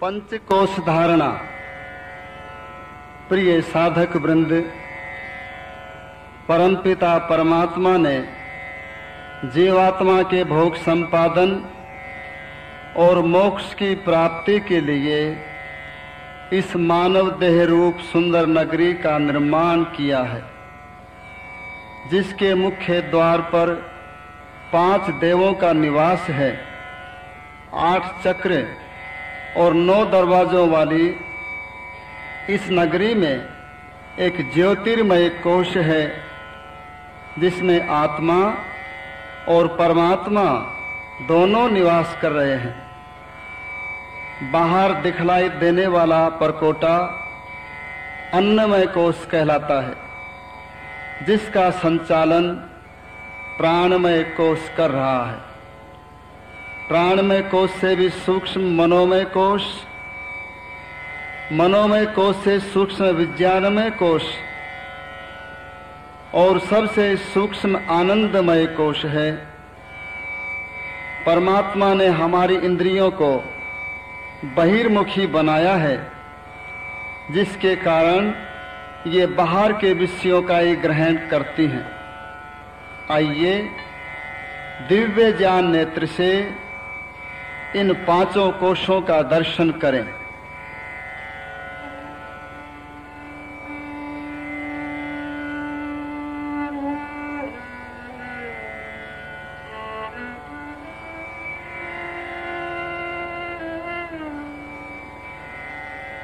पंचकोश धारणा। प्रिय साधक वृंद, परमपिता परमात्मा ने जीवात्मा के भोग संपादन और मोक्ष की प्राप्ति के लिए इस मानव देह रूप सुंदर नगरी का निर्माण किया है, जिसके मुख्य द्वार पर 5 देवों का निवास है, 8 चक्र और 9 दरवाजों वाली इस नगरी में एक ज्योतिर्मय कोश है, जिसमें आत्मा और परमात्मा दोनों निवास कर रहे हैं। बाहर दिखलाई देने वाला परकोटा अन्नमय कोश कहलाता है, जिसका संचालन प्राणमय कोश कर रहा है। प्राणमय कोश से भी सूक्ष्म मनोमय कोश, मनोमय कोश से सूक्ष्म विज्ञानमय कोश और सबसे सूक्ष्म आनंदमय कोश है। परमात्मा ने हमारी इंद्रियों को बहिर्मुखी बनाया है, जिसके कारण ये बाहर के विषयों का ही ग्रहण करती हैं। आइए दिव्य ज्ञान नेत्र से इन 5 कोशों का दर्शन करें।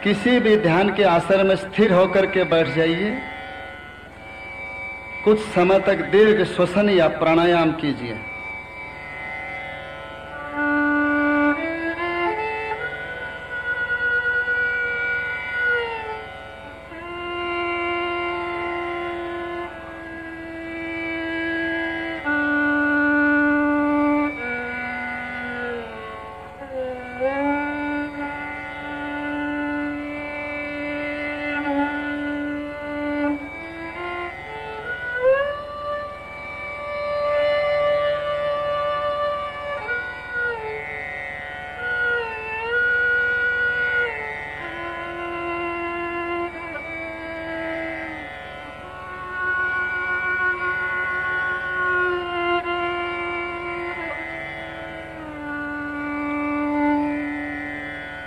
किसी भी ध्यान के आसन में स्थिर होकर के बैठ जाइए। कुछ समय तक दीर्घ श्वसन या प्राणायाम कीजिए।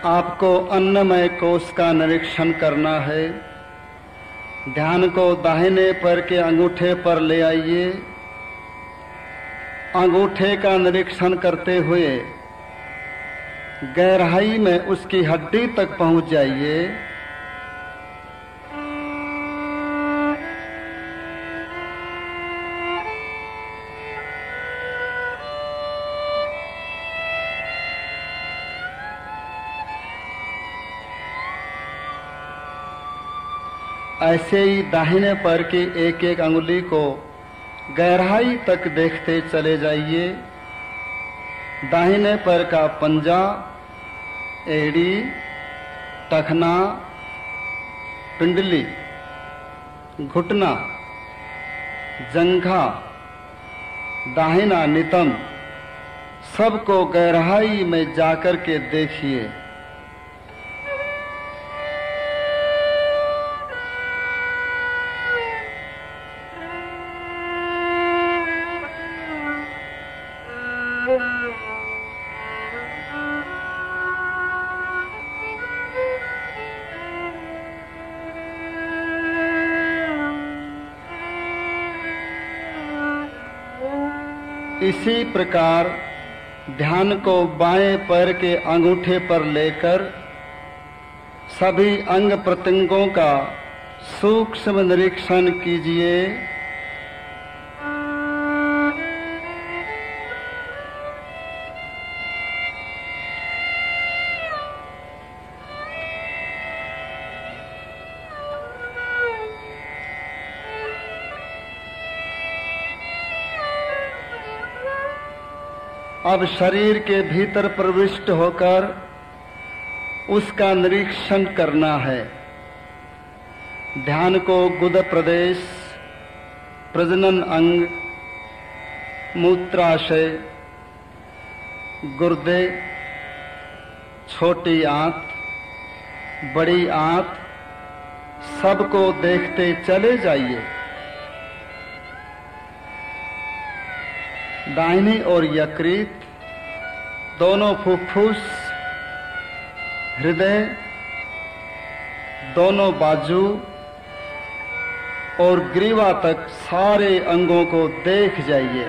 आपको अन्नमय कोश का निरीक्षण करना है। ध्यान को दाहिने पैर के अंगूठे पर ले आइए। अंगूठे का निरीक्षण करते हुए गहराई में उसकी हड्डी तक पहुंच जाइए। ऐसे ही दाहिने पैर की एक एक अंगुली को गहराई तक देखते चले जाइए। दाहिने पैर का पंजा, एड़ी, टखना, पिंडली, घुटना, जंघा, दाहिना नितंब, सबको गहराई में जाकर के देखिए। इसी प्रकार ध्यान को बाएं पैर के अंगूठे पर लेकर सभी अंग प्रत्यंगों का सूक्ष्म निरीक्षण कीजिए। अब शरीर के भीतर प्रविष्ट होकर उसका निरीक्षण करना है। ध्यान को गुद प्रदेश, प्रजनन अंग, मूत्राशय, गुर्दे, छोटी आंत, बड़ी आंत, सबको देखते चले जाइए। दाहिनी ओर यकृत, दोनों फुफ्फुस, हृदय, दोनों बाजू और ग्रीवा तक सारे अंगों को देख जाइए।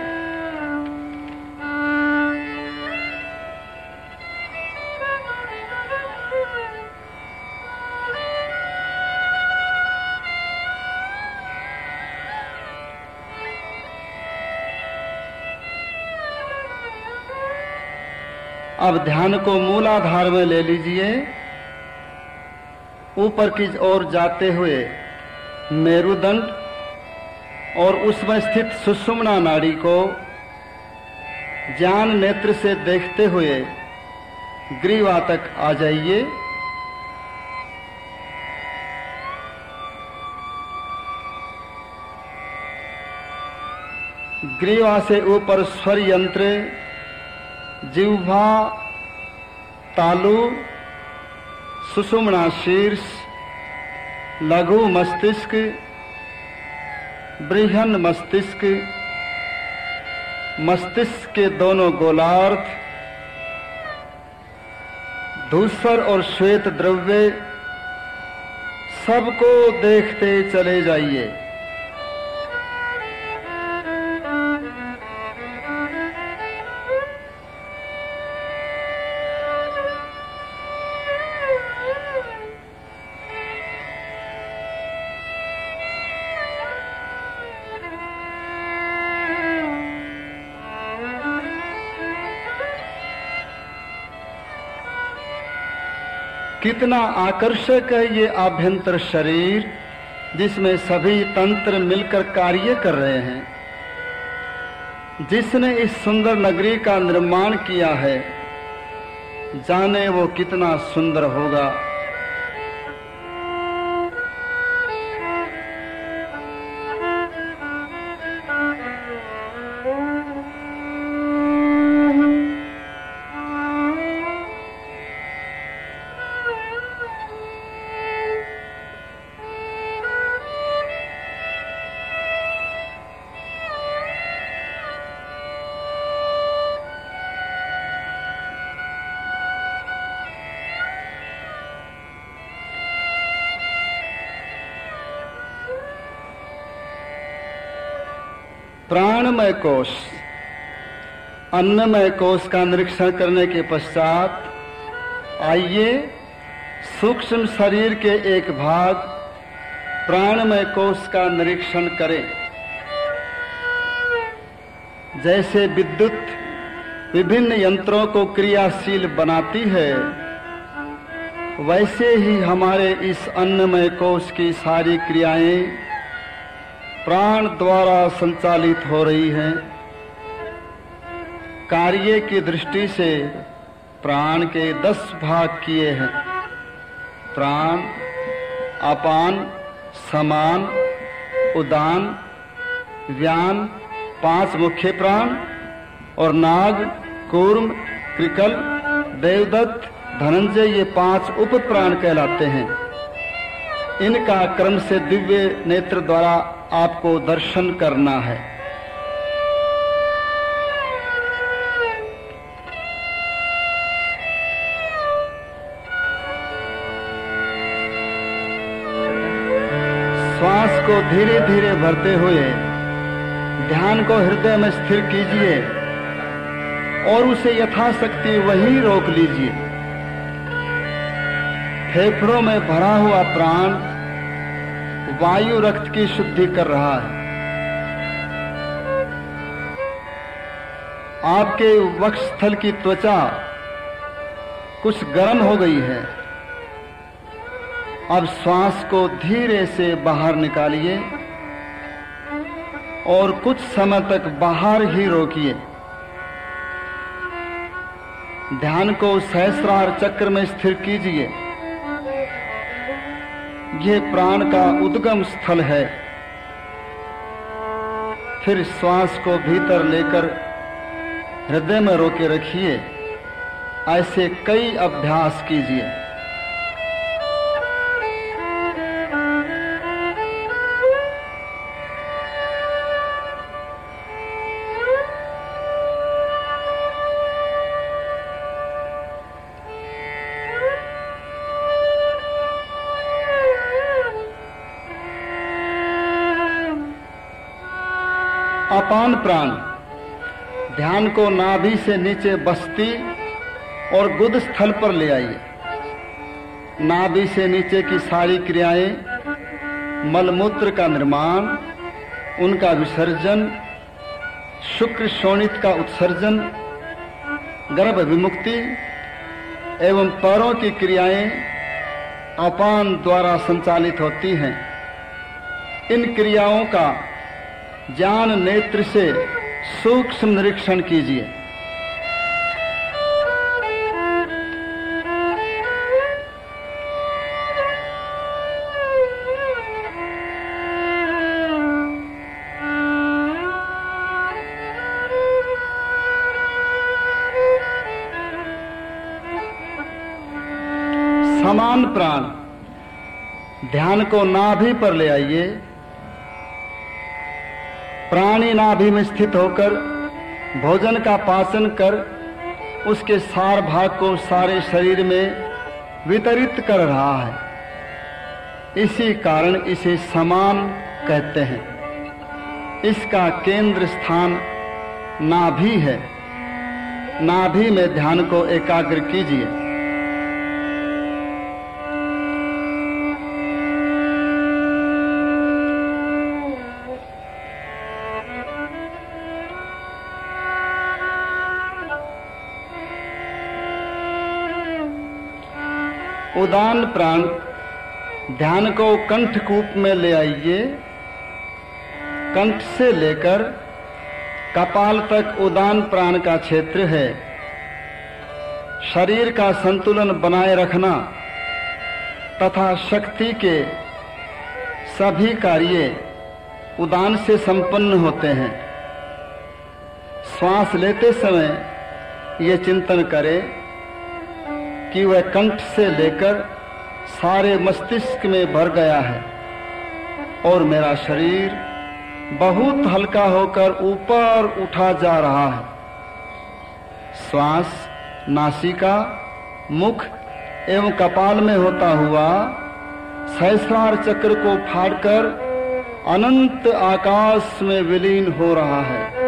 अब ध्यान को मूलाधार में ले लीजिए। ऊपर की ओर जाते हुए मेरुदंड और उसमें स्थित सुषुम्ना नाड़ी को ज्ञान नेत्र से देखते हुए ग्रीवा तक आ जाइए। ग्रीवा से ऊपर स्वर यंत्र, जिह्वा, तालु, सुषुम्ना शीर्ष, लघु मस्तिष्क, बृहन मस्तिष्क, मस्तिष्क के दोनों गोलार्ध, धूसर और श्वेत द्रव्य, सबको देखते चले जाइए। कितना आकर्षक है ये आभ्यंतर शरीर, जिसमें सभी तंत्र मिलकर कार्य कर रहे हैं। जिसने इस सुंदर नगरी का निर्माण किया है, जाने वो कितना सुंदर होगा। प्राणमय कोश, अन्नमय कोश का निरीक्षण करने के पश्चात आइए सूक्ष्म शरीर के एक भाग प्राणमय कोश का निरीक्षण करें। जैसे विद्युत विभिन्न यंत्रों को क्रियाशील बनाती है, वैसे ही हमारे इस अन्नमय कोश की सारी क्रियाएं प्राण द्वारा संचालित हो रही हैं। कार्य की दृष्टि से प्राण के 10 भाग किए हैं। प्राण, अपान, समान, उदान, व्यान, 5 मुख्य प्राण और नाग, कूर्म, कृकल, देवदत्त, धनंजय, ये 5 उप प्राण कहलाते हैं। इनका क्रम से दिव्य नेत्र द्वारा आपको दर्शन करना है। श्वास को धीरे धीरे भरते हुए ध्यान को हृदय में स्थिर कीजिए और उसे यथाशक्ति वहीं रोक लीजिए। फेफड़ों में भरा हुआ प्राण वायु रक्त की शुद्धि कर रहा है। आपके वक्षस्थल की त्वचा कुछ गर्म हो गई है। अब श्वास को धीरे से बाहर निकालिए और कुछ समय तक बाहर ही रोकिए। ध्यान को सहस्रार चक्र में स्थिर कीजिए। यह प्राण का उद्गम स्थल है। फिर श्वास को भीतर लेकर हृदय में रोके रखिए। ऐसे कई अभ्यास कीजिए। अपान प्राण ध्यान को नाभि से नीचे बस्ती और गुद स्थल पर ले आइए। नाभि से नीचे की सारी क्रियाएं, मलमूत्र का निर्माण, उनका विसर्जन, शुक्र शोणित का उत्सर्जन, गर्भ विमुक्ति एवं पैरों की क्रियाएं अपान द्वारा संचालित होती हैं। इन क्रियाओं का ज्ञान नेत्र से सूक्ष्म निरीक्षण कीजिए। समान प्राण ध्यान को नाभि पर ले आइए। प्राणी नाभि में स्थित होकर भोजन का पाचन कर उसके सार भाग को सारे शरीर में वितरित कर रहा है। इसी कारण इसे समान कहते हैं। इसका केंद्र स्थान नाभि है। नाभि में ध्यान को एकाग्र कीजिए। उदान प्राण ध्यान को कंठकूप में ले आइए। कंठ से लेकर कपाल तक उदान प्राण का क्षेत्र है। शरीर का संतुलन बनाए रखना तथा शक्ति के सभी कार्य उदान से संपन्न होते हैं। श्वास लेते समय ये चिंतन करें कि वह कंठ से लेकर सारे मस्तिष्क में भर गया है और मेरा शरीर बहुत हल्का होकर ऊपर उठा जा रहा है। श्वास नासिका, मुख एवं कपाल में होता हुआ सहस्रार चक्र को फाड़कर अनंत आकाश में विलीन हो रहा है।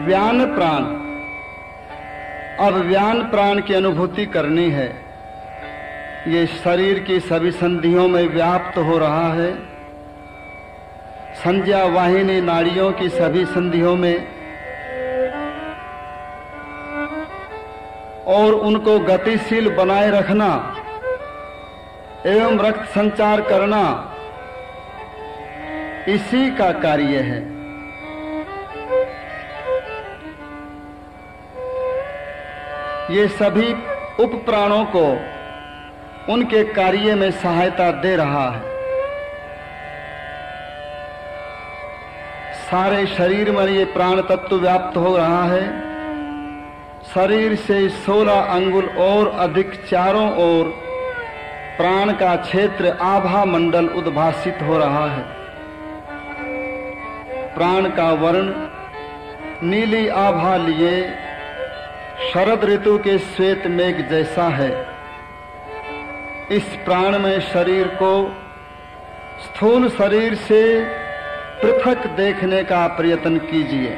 व्यान प्राण अब व्यान प्राण की अनुभूति करनी है। ये शरीर की सभी संधियों में व्याप्त हो रहा है। संज्ञा वाहिनी नाड़ियों की सभी संधियों में और उनको गतिशील बनाए रखना एवं रक्त संचार करना इसी का कार्य है। ये सभी उप प्राणों को उनके कार्य में सहायता दे रहा है। सारे शरीर में ये प्राण तत्व व्याप्त हो रहा है। शरीर से 16 अंगुल और अधिक चारों ओर प्राण का क्षेत्र आभा मंडल उद्भासित हो रहा है। प्राण का वर्ण नीली आभा लिए शरद ऋतु के श्वेत मेघ जैसा है। इस प्राण में शरीर को स्थूल शरीर से पृथक देखने का प्रयत्न कीजिए।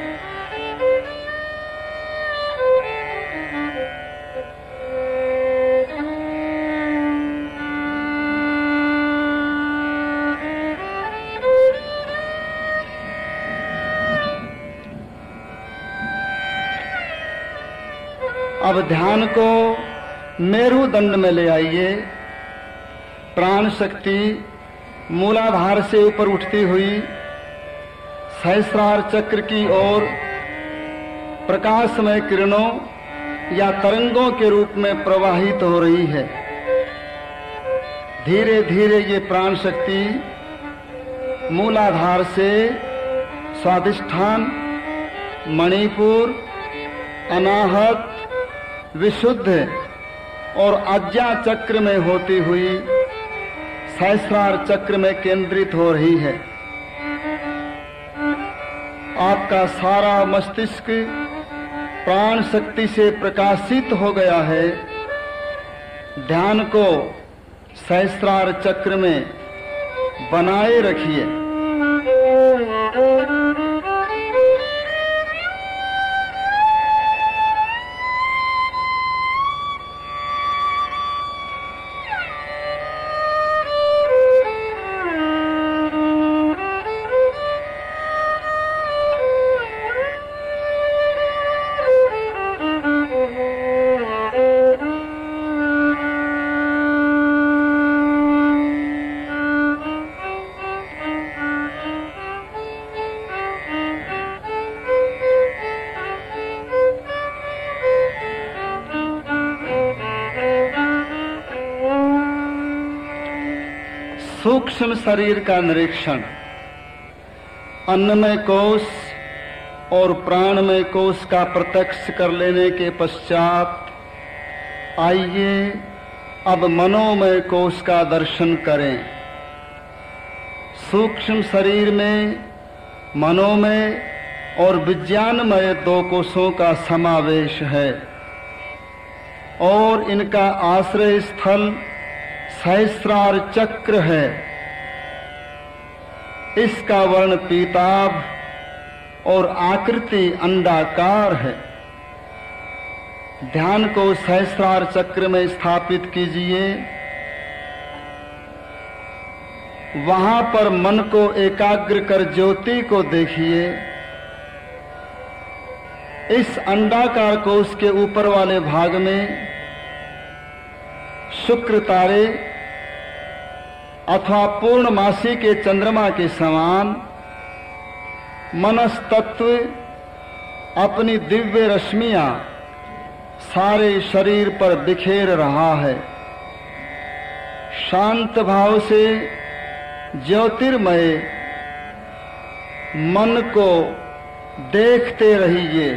अब ध्यान को मेरुदंड में ले आइए। प्राण शक्ति मूलाधार से ऊपर उठती हुई सहस्रार चक्र की ओर प्रकाशमय किरणों या तरंगों के रूप में प्रवाहित हो रही है। धीरे धीरे ये प्राण शक्ति मूलाधार से स्वादिष्ठान, मणिपुर, अनाहत, विशुद्ध और आज्ञा चक्र में होती हुई सहस्रार चक्र में केंद्रित हो रही है। आपका सारा मस्तिष्क प्राण शक्ति से प्रकाशित हो गया है। ध्यान को सहस्रार चक्र में बनाए रखिए। सूक्ष्म शरीर का निरीक्षण। अन्नमय कोश और प्राणमय कोश का प्रत्यक्ष कर लेने के पश्चात आइए अब मनोमय कोश का दर्शन करें। सूक्ष्म शरीर में मनोमय और विज्ञानमय दो कोशों का समावेश है और इनका आश्रय स्थल सहस्रार चक्र है। इसका वर्ण पीताभ और आकृति अंडाकार है। ध्यान को सहस्रार चक्र में स्थापित कीजिए। वहां पर मन को एकाग्र कर ज्योति को देखिए। इस अंडाकार कोश के ऊपर वाले भाग में शुक्र तारे अथवा पूर्णमासी के चंद्रमा के समान मनस तत्व अपनी दिव्य रश्मियां सारे शरीर पर बिखेर रहा है। शांत भाव से ज्योतिर्मय मन को देखते रहिए।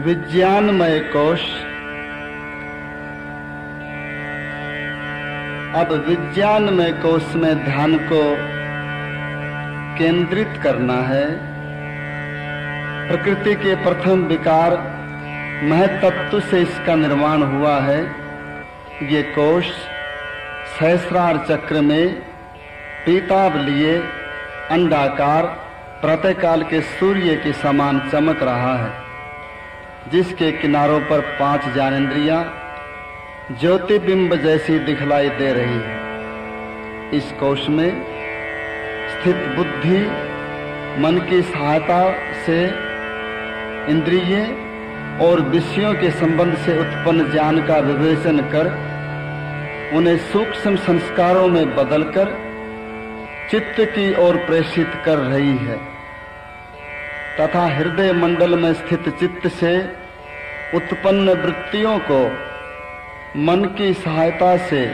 विज्ञानमय कोश। अब विज्ञानमय कोश में ध्यान को केंद्रित करना है। प्रकृति के प्रथम विकार महतत्व से इसका निर्माण हुआ है। ये कोश सहस्रार चक्र में पीताभ लिए अंडाकार प्रातःकाल के सूर्य के समान चमक रहा है, जिसके किनारों पर 5 ज्ञानेंद्रियां ज्योतिबिंब जैसी दिखलाई दे रही है। इस कोश में स्थित बुद्धि मन की सहायता से इंद्रिय और विषयों के संबंध से उत्पन्न ज्ञान का विवेचन कर उन्हें सूक्ष्म संस्कारों में बदलकर चित्त की ओर प्रेषित कर रही है तथा हृदय मंडल में स्थित चित्त से उत्पन्न वृत्तियों को मन की सहायता से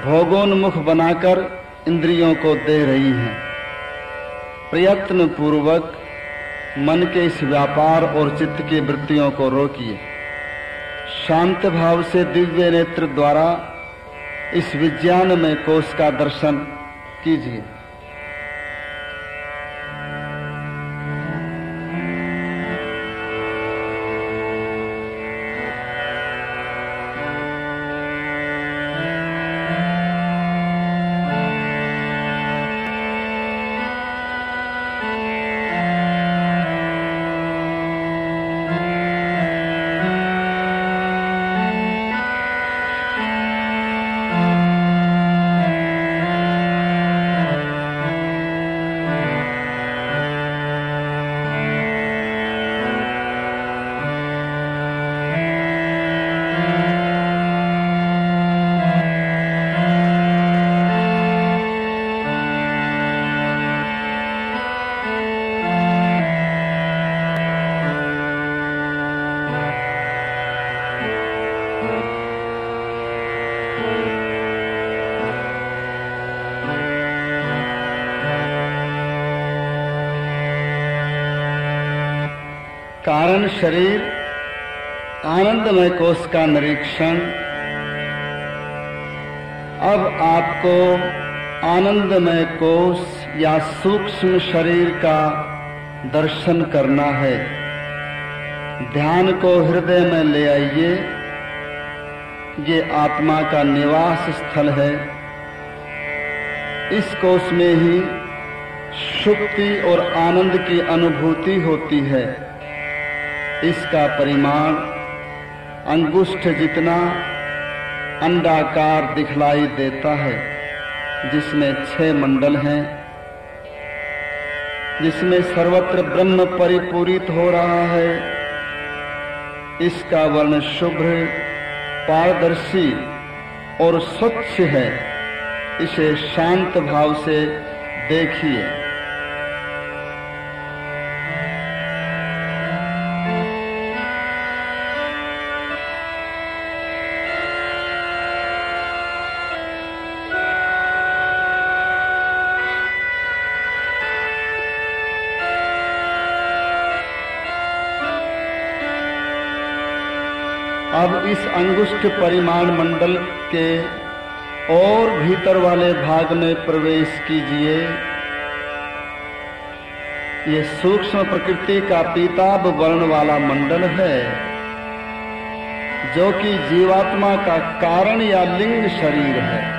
भोगोन्मुख बनाकर इंद्रियों को दे रही हैं। प्रयत्न पूर्वक मन के इस व्यापार और चित्त की वृत्तियों को रोकिए। शांत भाव से दिव्य नेत्र द्वारा इस विज्ञान में कोश का दर्शन कीजिए। कारण शरीर आनंदमय कोश का निरीक्षण। अब आपको आनंदमय कोश या सूक्ष्म शरीर का दर्शन करना है। ध्यान को हृदय में ले आइए। ये आत्मा का निवास स्थल है। इस कोश में ही सुक्ति और आनंद की अनुभूति होती है। इसका परिमाण अंगुष्ठ जितना अंडाकार दिखलाई देता है, जिसमें 6 मंडल हैं, जिसमें सर्वत्र ब्रह्म परिपूरित हो रहा है। इसका वर्ण शुभ्र, पारदर्शी और स्वच्छ है। इसे शांत भाव से देखिए। अब इस अंगुष्ठ परिमाण मंडल के और भीतर वाले भाग में प्रवेश कीजिए। ये सूक्ष्म प्रकृति का पीताभ वर्ण वाला मंडल है, जो कि जीवात्मा का कारण या लिंग शरीर है।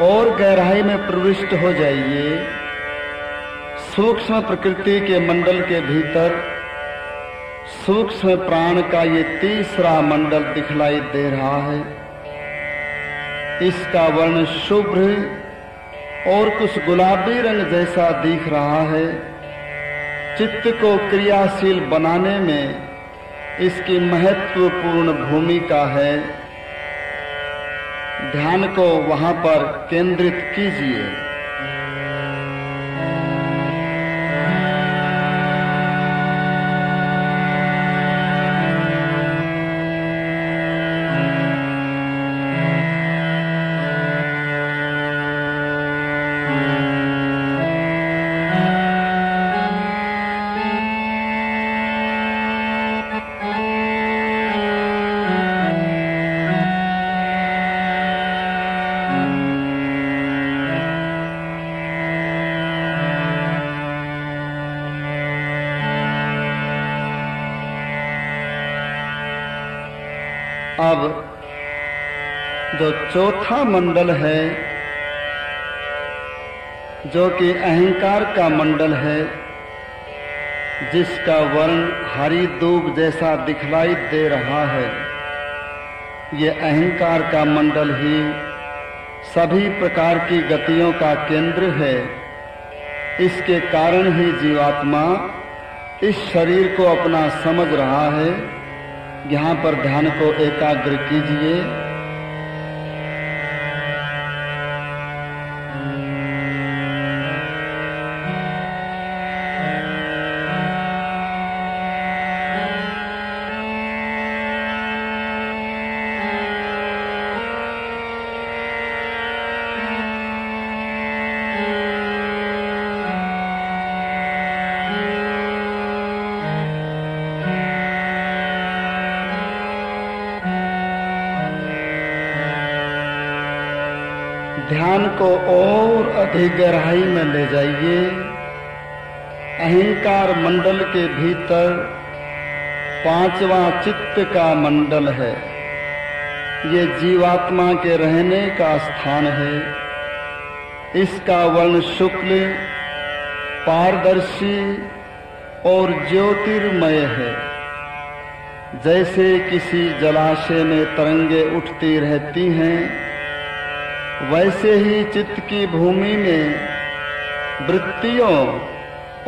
और गहराई में प्रविष्ट हो जाइए। सूक्ष्म प्रकृति के मंडल के भीतर सूक्ष्म प्राण का ये तीसरा मंडल दिखलाई दे रहा है। इसका वर्ण शुभ्र और कुछ गुलाबी रंग जैसा दिख रहा है। चित्त को क्रियाशील बनाने में इसकी महत्वपूर्ण भूमिका है। ध्यान को वहां पर केंद्रित कीजिए। अब जो चौथा मंडल है, जो कि अहंकार का मंडल है, जिसका वर्ण हरी दूब जैसा दिखलाई दे रहा है, ये अहंकार का मंडल ही सभी प्रकार की गतियों का केंद्र है। इसके कारण ही जीवात्मा इस शरीर को अपना समझ रहा है। यहाँ पर ध्यान को एकाग्र कीजिए। ध्यान को और अधिक गहराई में ले जाइए। अहंकार मंडल के भीतर पांचवा चित्त का मंडल है। ये जीवात्मा के रहने का स्थान है। इसका वर्ण शुक्ल, पारदर्शी और ज्योतिर्मय है। जैसे किसी जलाशय में तरंगे उठती रहती हैं, वैसे ही चित्त की भूमि में वृत्तियों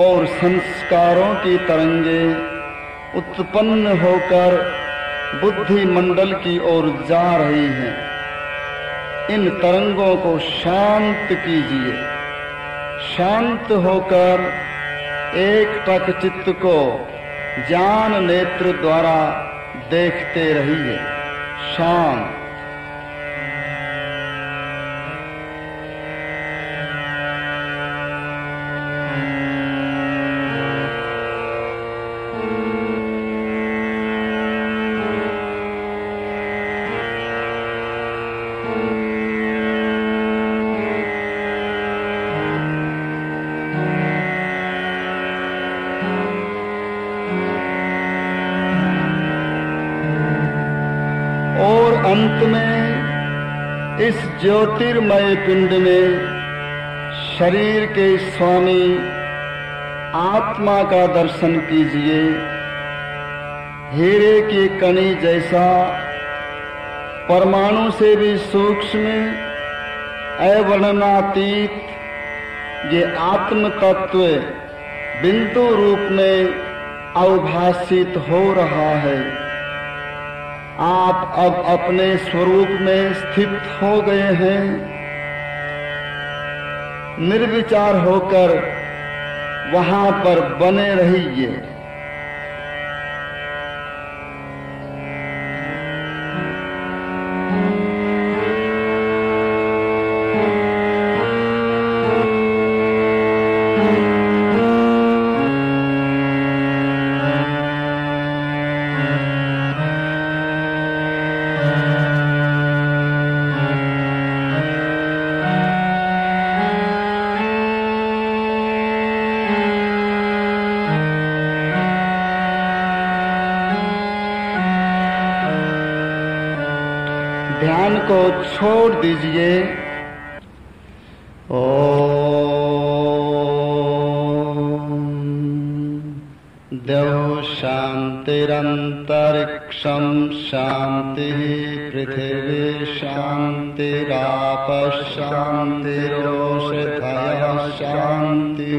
और संस्कारों की तरंगे उत्पन्न होकर बुद्धि मंडल की ओर जा रही हैं। इन तरंगों को शांत कीजिए। शांत होकर एकटक चित्त को ज्ञान नेत्र द्वारा देखते रहिए। शांत। अंत में इस ज्योतिर्मय पिंड में शरीर के स्वामी आत्मा का दर्शन कीजिए। हीरे की कणी जैसा, परमाणु से भी सूक्ष्म, अवर्णनातीत ये आत्म तत्व बिंदु रूप में अवभासित हो रहा है। आप अब अपने स्वरूप में स्थित हो गए हैं। निर्विचार होकर वहां पर बने रहिए। ध्यान को छोड़ दीजिए। ओम देव शांतिरंतरिक्षं शांति, पृथिवी शांतिराप शांतिरोषधयः शांति,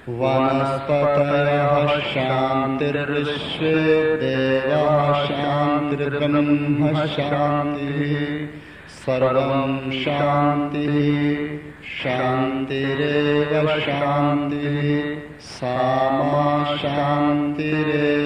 वनस्पतयः शांतिर्विश्वे देवाः शांतिर्ब्रह्म शांतिः, सर्वं शांतिः शांतिरेव शांतिः, सा मा शांतिरेव